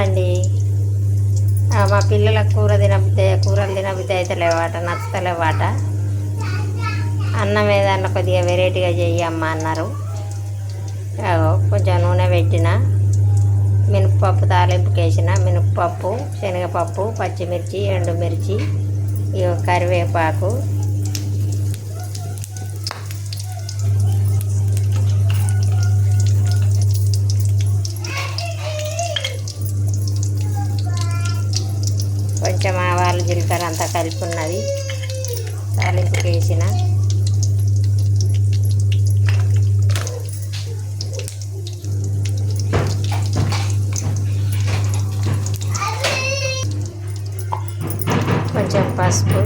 అండి. మా పిల్లలకు కూరలు తినబుద్ధి అయితే లేవాట, నచ్చుతలేవాట. అన్నం ఏదన్నా కొద్దిగా వెరైటీగా చెయ్యమ్మా అన్నారు. కొంచెం నూనె పెట్టిన, మినపప్పు తాలింపుకి వేసిన, మినపప్పు, శనగపప్పు, పచ్చిమిర్చి, ఎండుమిర్చి, కరివేపాకు, కొంచెం ఆవాలు, జీలకర్ర అంతా కలిపి ఉన్నది తాలింపుకి వేసిన. కొంచెం పసుపు,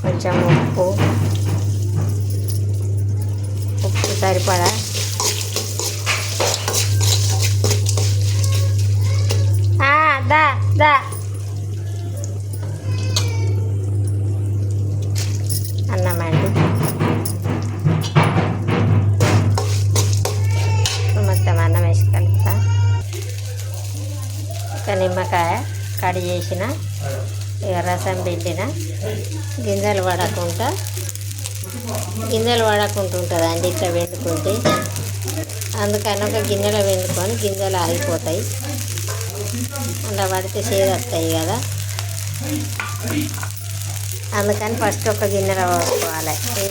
కొంచెం ఉప్పు సరిపడా, దా దా అన్నమండి. మొత్తం అన్నం వేసి కలుపుతా. ఒక నిమ్మకాయ కడి చేసిన, ఇక రసం పిండిన, గింజలు పడకుంటుంటుందండి ఇట్లా వండుకుంటే. అందుకని ఒక గిన్నెలో వండుకొని గింజలు ఆగిపోతాయి, అలా పడితే చేదొస్తాయి కదా. అందుకని ఫస్ట్ ఒక గిన్నెలో పోసుకోవాలి. ఏ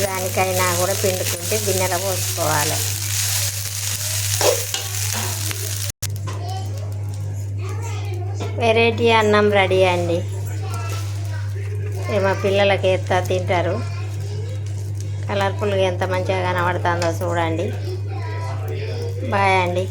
దానికైనా కూడా పిండుకుంటే గిన్నెలో పోసుకోవాలి. వెరైటీ అన్నం రెడీ అండి. మా పిల్లలకి ఎత్తా తింటారు. కలర్ఫుల్గా ఎంత మంచిగా కనబడుతుందో చూడండి. బాయ్ అండి.